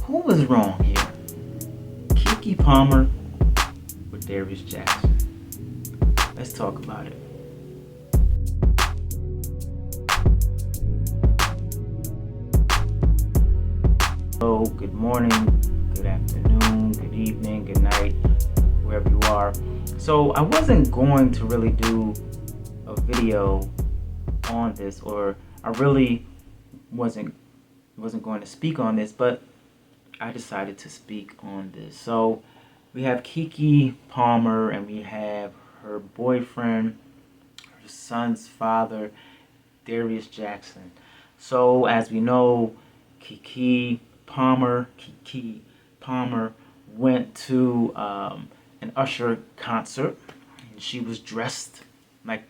who was wrong here? Keke Palmer or Darius Jackson? Let's talk about it. So, good morning, good afternoon, good evening, good night, wherever you are. So, I wasn't going to really do a video on this, or I really wasn't going to speak on this, but I decided to speak on this. So, we have Keke Palmer, and we have her boyfriend, her son's father, Darius Jackson. So, as we know, Keke Palmer went to an Usher concert, and she was dressed like,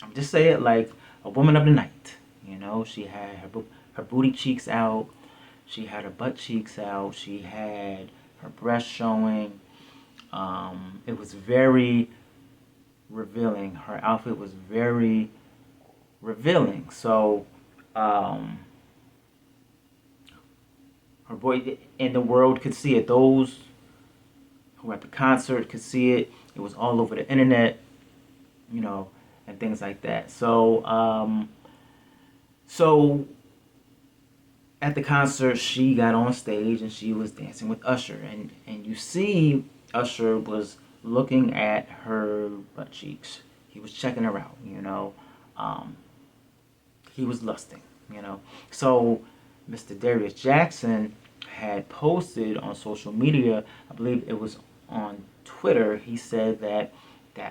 I'm just saying it, like a woman of the night. You know, she had her booty cheeks out, she had her butt cheeks out, she had her breasts showing. It was very revealing. Her outfit was very revealing. So, her boy in the world could see it. Those who were at the concert could see it. It was all over the internet, you know, and things like that. So, at the concert, she got on stage and she was dancing with Usher, and you see Usher was looking at her butt cheeks. He was checking her out, you know. He was lusting, you know. So Mr. Darius Jackson had posted on social media, I believe it was on Twitter, he said that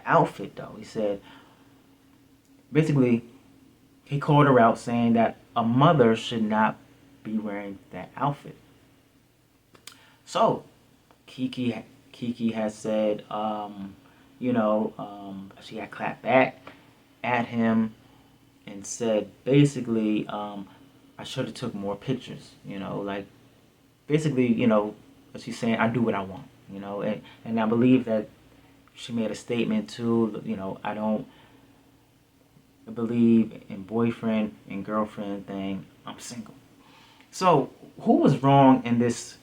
outfit, though, he said, basically, he called her out saying that a mother should not be wearing that outfit. So, Keke has said, she had clapped back at him and said, basically, I should have took more pictures, you know, like, basically, you know, she's saying, I do what I want, you know, and I believe that she made a statement too, you know, I don't believe in boyfriend and girlfriend thing, I'm single. So, who was wrong in this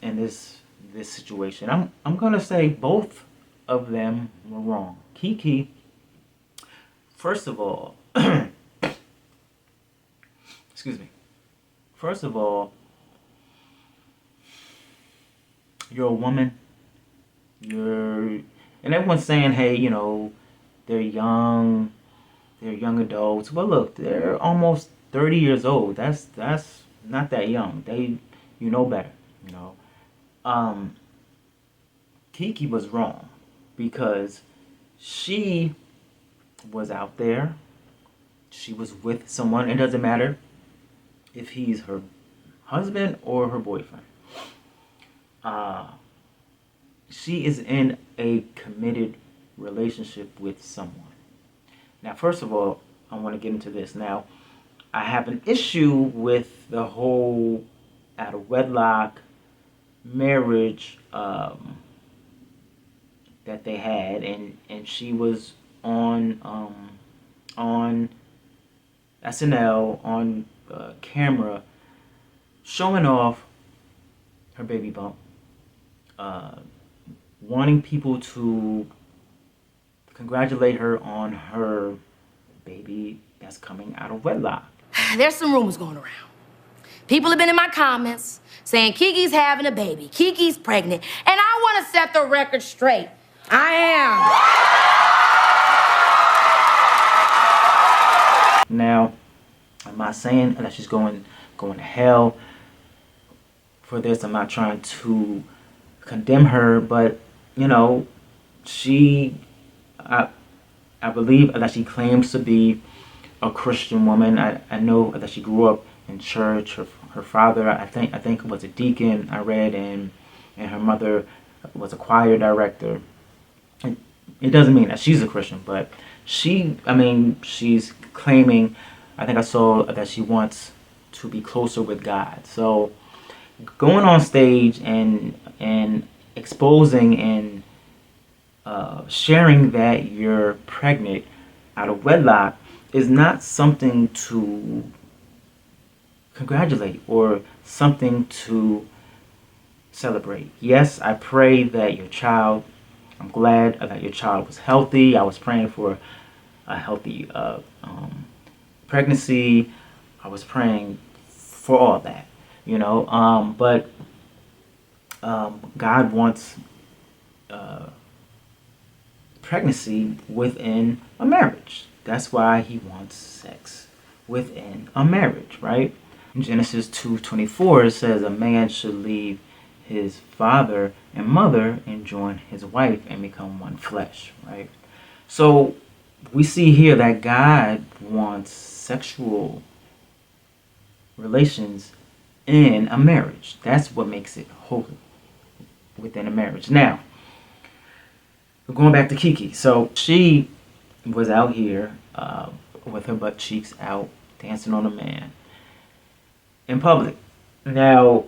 situation? I'm gonna say both of them were wrong. Keke, first of all, excuse me. First of all, you're a woman. And everyone's saying, hey, you know, they're young adults. Well, look, they're almost 30 years old. That's not that young. You know better, you know. Keke was wrong because she was out there. She was with someone. It doesn't matter if he's her husband or her boyfriend. She is in a committed relationship with someone. Now, first of all, I want to get into this. Now, I have an issue with the whole out of wedlock marriage that they had, and she was on SNL on camera showing off her baby bump, wanting people to congratulate her on her baby that's coming out of wedlock. There's some rumors going around. People have been in my comments saying Keke's having a baby, Keke's pregnant, and I want to set the record straight. I am. Now, I'm not saying that she's going to hell for this. I'm not trying to condemn her, but you know, I believe that she claims to be a Christian woman. I know that she grew up in church. Her father, I think was a deacon, I read, and her mother was a choir director. It doesn't mean that she's a Christian, but she's claiming, I think I saw that she wants to be closer with God. So going on stage and exposing and sharing that you're pregnant out of wedlock is not something to congratulate or something to celebrate. Yes, I pray that I'm glad that your child was healthy. I was praying for a healthy pregnancy. I was praying for all that, but God wants uh, pregnancy within a marriage. That's why he wants sex within a marriage, right? In Genesis 2:24 it says a man should leave his father and mother and join his wife and become one flesh, right? So we see here that God wants sexual relations in a marriage. That's what makes it holy within a marriage. Now, we're going back to Keke. So she was out here with her butt cheeks out, dancing on a man in public. Now,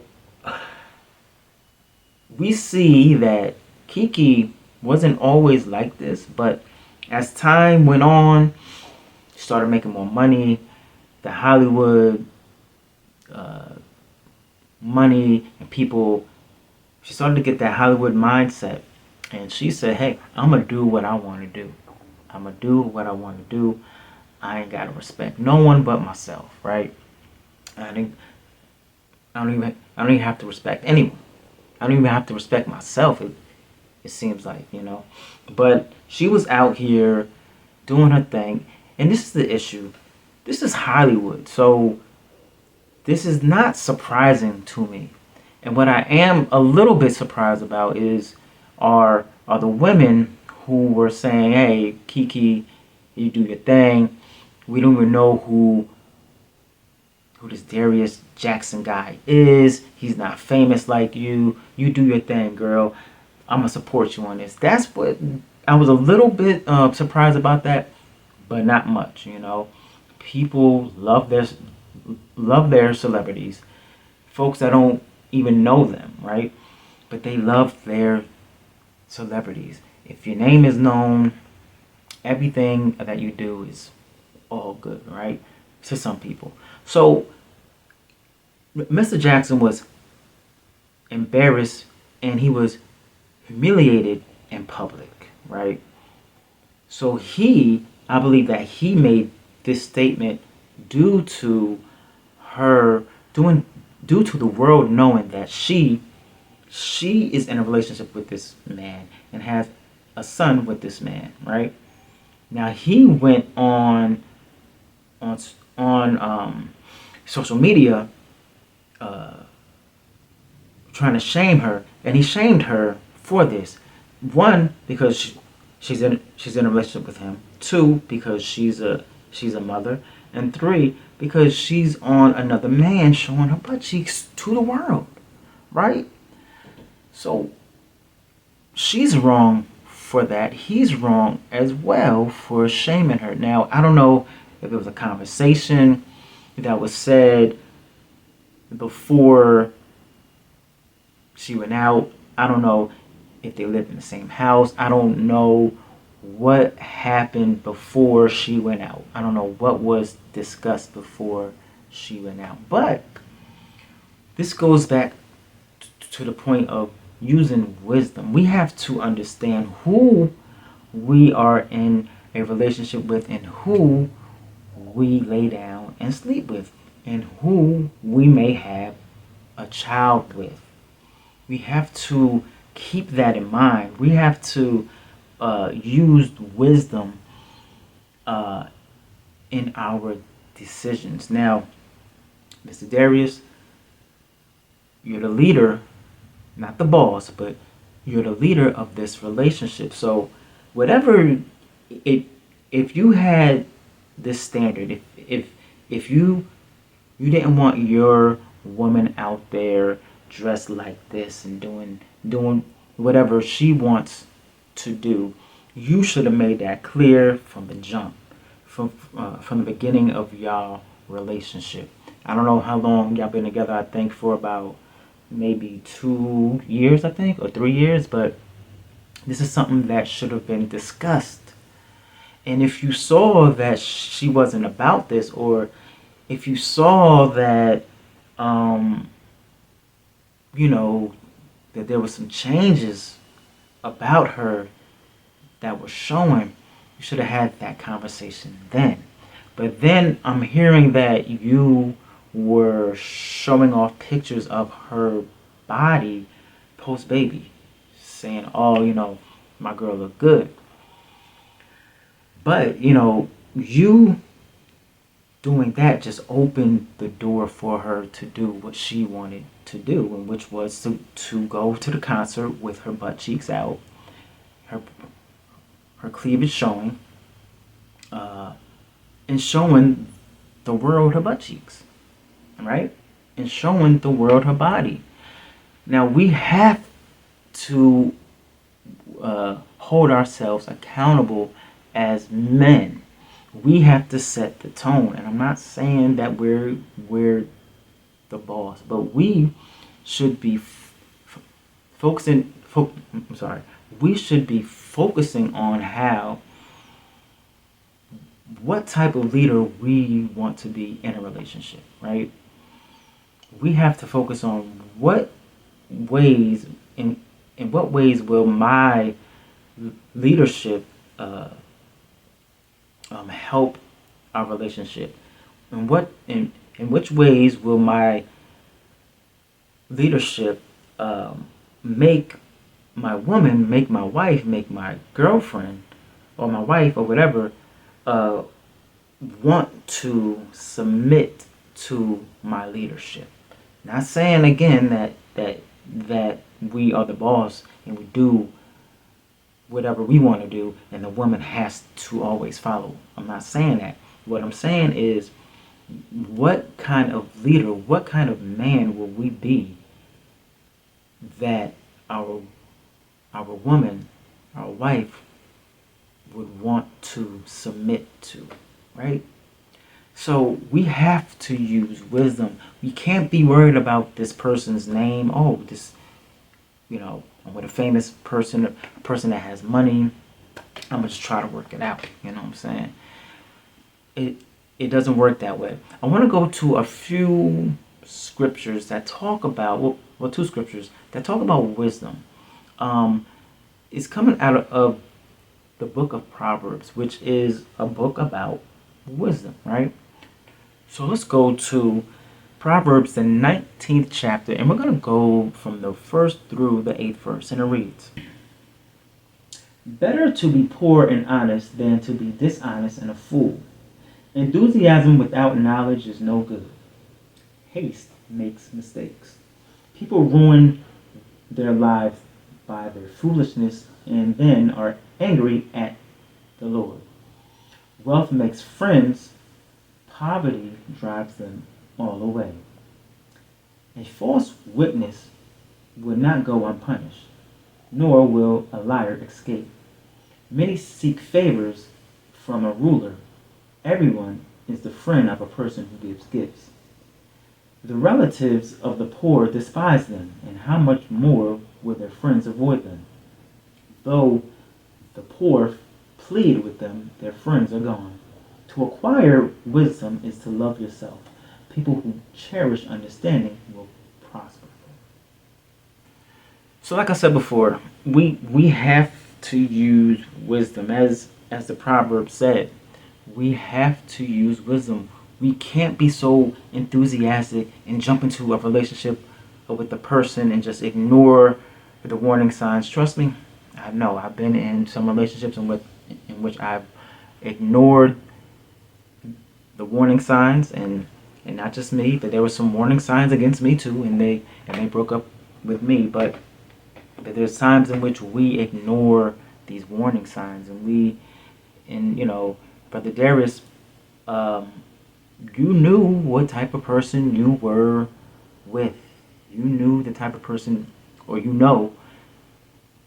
we see that Keke wasn't always like this, but as time went on, she started making more money. The Hollywood money and people, she started to get that Hollywood mindset. And she said, hey, I'm going to do what I want to do. I'm going to do what I want to do. I ain't got to respect no one but myself, right? I don't even have to respect anyone. I don't even have to respect myself, it seems like, But she was out here doing her thing. And this is the issue. This is Hollywood. So this is not surprising to me. And what I am a little bit surprised about are the women who were saying, hey, Keke, you do your thing. We don't even know who this Darius Jackson guy is. He's not famous like you. You do your thing, girl. I'm going to support you on this. That's what I was a little bit surprised about that, but not much, People love their celebrities. Folks that don't even know them, right? But they love their celebrities. If your name is known, everything that you do is all good, right? To some people. So Mr. Jackson was embarrassed and he was humiliated in public, right? So I believe that he made this statement due to the world knowing that she is in a relationship with this man and has a son with this man, right? Now he went on social media trying to shame her, and he shamed her for this. One, because she's in a relationship with him. Two, because she's a mother, and three, because she's on another man showing her butt cheeks to the world, right? So she's wrong for that. He's wrong as well for shaming her. Now, I don't know if it was a conversation that was said before she went out. I don't know if they lived in the same house. I don't know what happened before she went out. I don't know what was discussed before she went out. But this goes back to the point of using wisdom. We have to understand who we are in a relationship with and who we lay down and sleep with and who we may have a child with. We have to keep that in mind. We have to use wisdom in our decisions. Now, Mr. Darius, you're the leader, not the boss, but you're the leader of this relationship. So whatever if you had this standard, if you didn't want your woman out there dressed like this and doing whatever she wants to do, you should have made that clear from the jump, from the beginning of y'all relationship. I don't know how long y'all been together. I think for about maybe 2 years, I think, or 3 years, but this is something that should have been discussed. And if you saw that she wasn't about this, or if you saw that, you know, that there were some changes about her that were showing, you should have had that conversation then. But then I'm hearing that you were showing off pictures of her body post baby, saying, "Oh, my girl looked good." But you doing that just opened the door for her to do what she wanted to do, and which was to go to the concert with her butt cheeks out, her cleavage showing, and showing the world her butt cheeks, right? And showing the world her body. Now we have to hold ourselves accountable as men. We have to set the tone, and I'm not saying that we're the boss, but we should be we should be focusing on what type of leader we want to be in a relationship, right? We have to focus on what ways in what ways will my leadership help our relationship, and in which ways will my leadership make my woman, make my wife, make my girlfriend, or my wife, or whatever, want to submit to my leadership. Not saying again that we are the boss and we do whatever we want to do and the woman has to always follow. I'm not saying that. What I'm saying is, what kind of leader, what kind of man will we be that our woman, our wife, would want to submit to, right? So we have to use wisdom. We can't be worried about this person's name. Oh, I'm with a famous person, a person that has money. I'm gonna just try to work it out. You know what I'm saying? It doesn't work that way. I want to go to a few scriptures that talk about two scriptures that talk about wisdom. It's coming out of the book of Proverbs, which is a book about wisdom, right? So let's go to Proverbs, the 19th chapter, and we're going to go from the 1st through the 8th verse, and it reads, "Better to be poor and honest than to be dishonest and a fool. Enthusiasm without knowledge is no good. Haste makes mistakes. People ruin their lives by their foolishness and then are angry at the Lord. Wealth makes friends. Poverty drives them all away. A false witness will not go unpunished, nor will a liar escape. Many seek favors from a ruler. Everyone is the friend of a person who gives gifts. The relatives of the poor despise them, and how much more will their friends avoid them? Though the poor plead with them, their friends are gone. To acquire wisdom is to love yourself. People who cherish understanding will prosper." So like I said before, we have to use wisdom. As the proverb said, we have to use wisdom. We can't be so enthusiastic and jump into a relationship with the person and just ignore the warning signs. Trust me, I know. I've been in some relationships in which I've ignored the warning signs, and not just me, but there were some warning signs against me too, and they broke up with me. But there's times in which we ignore these warning signs, and Brother Darius, you knew what type of person you were with. You knew the type of person, or you know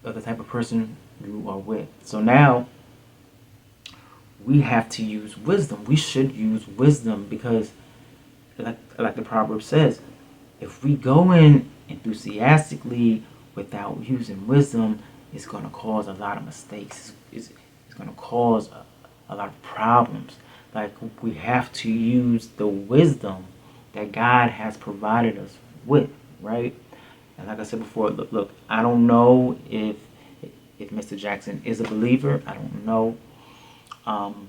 the type of person you are with. So now we have to use wisdom. We should use wisdom because, like the proverb says, if we go in enthusiastically without using wisdom, it's going to cause a lot of mistakes. It's going to cause a lot of problems. Like, we have to use the wisdom that God has provided us with, right? And like I said before, look, I don't know if Mr. Jackson is a believer. I don't know.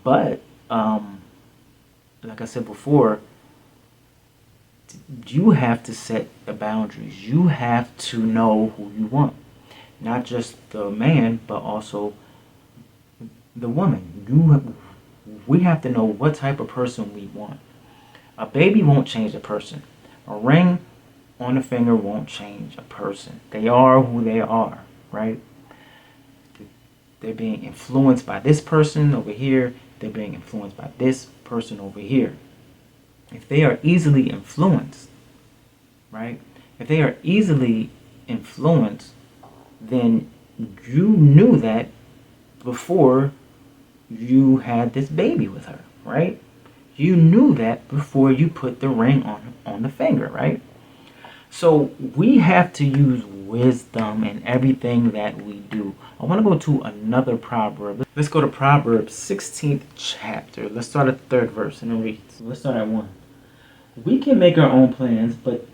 But like I said before, you have to set the boundaries. You have to know who you want, not just the man, but also the woman. We have to know what type of person we want. A baby won't change a person. A ring on the finger won't change a person. They are who they are, right? They're being influenced by this person over here. They're being influenced by this person over here. If they are easily influenced, right? If they are easily influenced, then you knew that before you had this baby with her, right? You knew that before you put the ring on the finger, right? So we have to use wisdom in everything that we do. I want to go to another proverb. Let's go to Proverbs 16th chapter. Let's start at the 3rd verse and it reads. Let's start at 1. We can make our own plans, but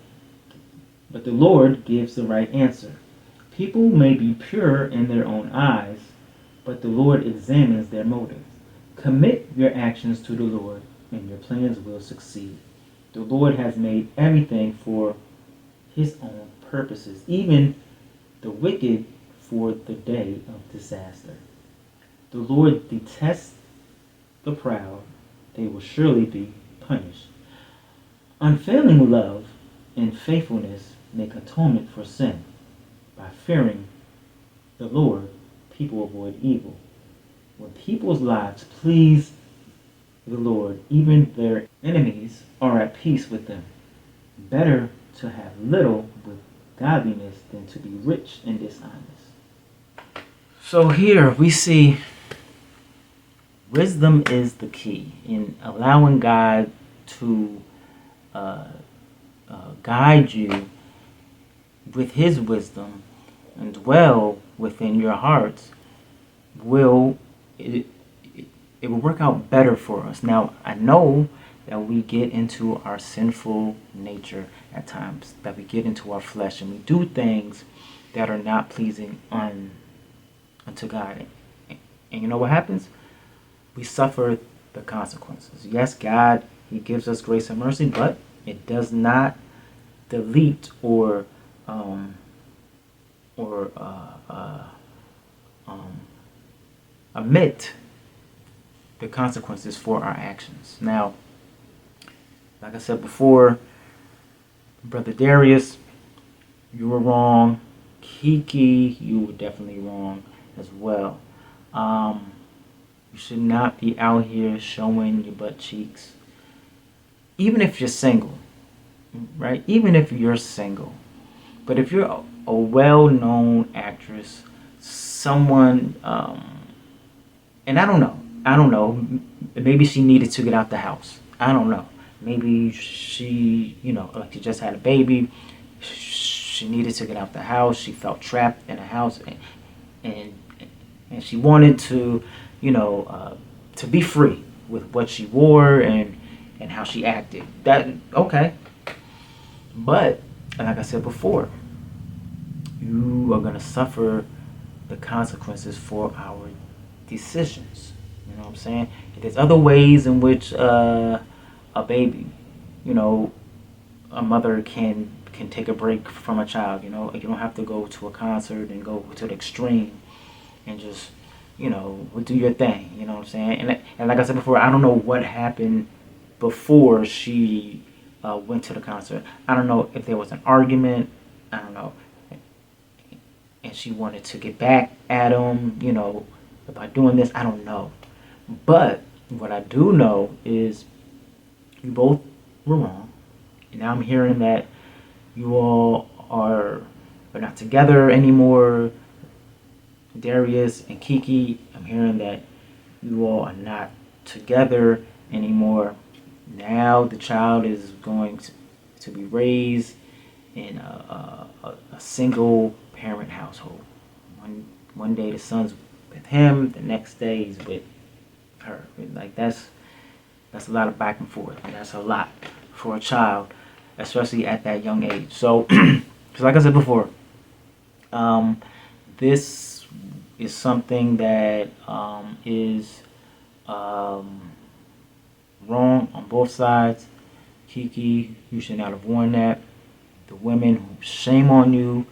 the Lord gives the right answer. People may be pure in their own eyes, but the Lord examines their motives. Commit your actions to the Lord, and your plans will succeed. The Lord has made everything for his own purposes, even the wicked for the day of disaster. The Lord detests the proud, they will surely be punished. Unfailing love and faithfulness make atonement for sin. By fearing the Lord, people avoid evil. When people's lives please the Lord, even their enemies are at peace with them. Better to have little with godliness than to be rich and dishonest. So here we see wisdom is the key in allowing God to guide you with his wisdom and dwell within your hearts. It will work out better for us. Now, I know that we get into our sinful nature at times, that we get into our flesh and we do things that are not pleasing unto God. And you know what happens? We suffer the consequences. Yes, God, he gives us grace and mercy, but it does not delete or omit the consequences for our actions. Now, like I said before, Brother Darius, you were wrong. Keke, you were definitely wrong as well. You should not be out here showing your butt cheeks. Even if you're single, right? Even if you're single. But if you're a well-known actress, someone, and I don't know, maybe she needed to get out the house. I don't know. Maybe she, like she just had a baby. She needed to get out the house. She felt trapped in a house, and she wanted to, to be free with what she wore and how she acted. That okay. But like I said before, you are gonna suffer the consequences for our decisions. You know what I'm saying? There's other ways in which a baby, a mother can take a break from a child. You don't have to go to a concert and go to the extreme and just, do your thing. You know what I'm saying? And like I said before, I don't know what happened before she went to the concert. I don't know if there was an argument. I don't know. And she wanted to get back at him, by doing this. I don't know. But what I do know is you both were wrong. And now I'm hearing that you all are not together anymore. Darius and Keke, I'm hearing that you all are not together anymore. Now the child is going to be raised in a single parent household. One day the son's with him, the next day he's with her. Like that's a lot of back and forth, and that's a lot for a child, especially at that young age. So So like I said before, this is something that is wrong on both sides. Keke, you should not have worn that. The women, shame on you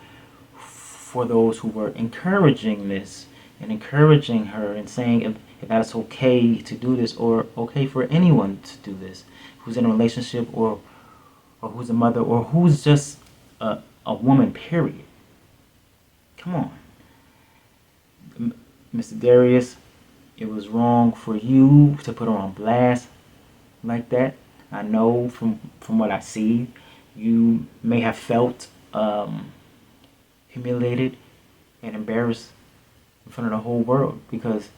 for those who were encouraging this and encouraging her and saying if that's okay to do this, or okay for anyone to do this who's in a relationship, or who's a mother, or who's just a woman, period. Come on. Mr. Darius, it was wrong for you to put her on blast like that. I know from what I see, you may have felt humiliated and embarrassed in front of the whole world, because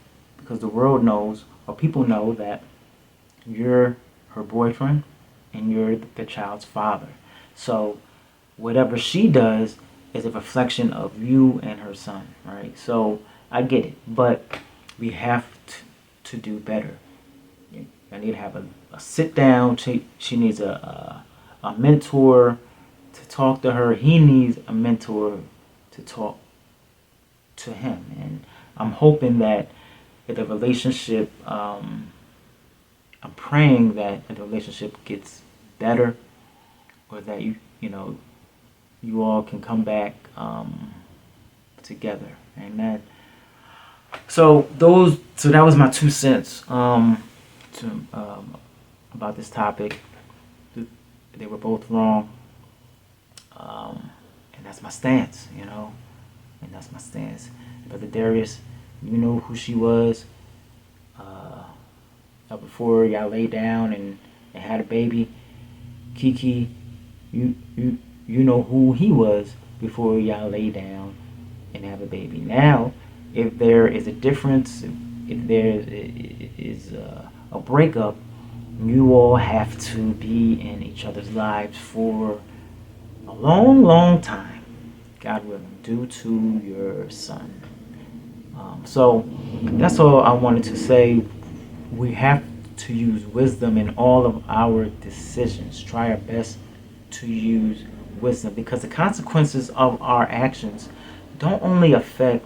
the world knows, or people know, that you're her boyfriend and you're the child's father. So whatever she does is a reflection of you and her son, right? So I get it, but we have to do better. I need to have a sit down. She needs a mentor to talk to her. He needs a mentor to talk to him. And I'm hoping that the relationship, I'm praying that the relationship gets better, or that you all can come back together. Amen. So that was my 2 cents about this topic. They were both wrong, and that's my stance. And that's my stance. Brother Darius, you know who she was before y'all laid down and had a baby. Keke, you know who he was before y'all lay down and have a baby. Now, if there is a difference, if there is a breakup, you all have to be in each other's lives for a long, long time, God willing, due to your son. So that's all I wanted to say. We have to use wisdom in all of our decisions. Try our best to use wisdom, because the consequences of our actions don't only affect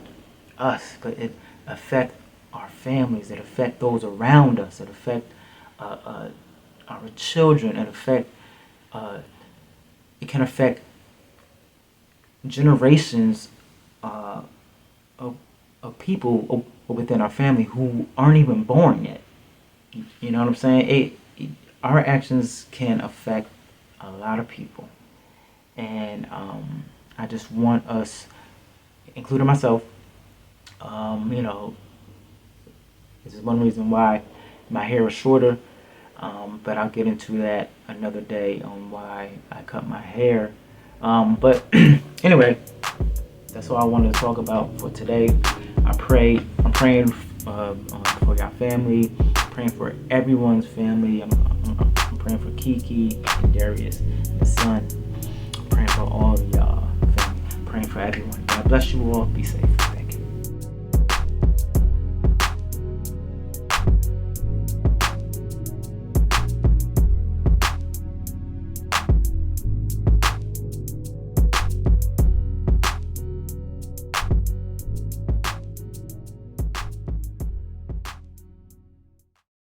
us, but it affect our families. It affect those around us. It affect our children. It can affect generations of people within our family who aren't even born yet. You know what I'm saying? Our actions can affect a lot of people, and I just want us, including myself, this is one reason why my hair is shorter, but I'll get into that another day on why I cut my hair. But anyway, that's all I wanted to talk about for today. I'm praying for your family. I'm praying for everyone's family. I'm praying for Keke and Darius, the son. I'm praying for all of y'all family. I'm praying for everyone. God bless you all. Be safe.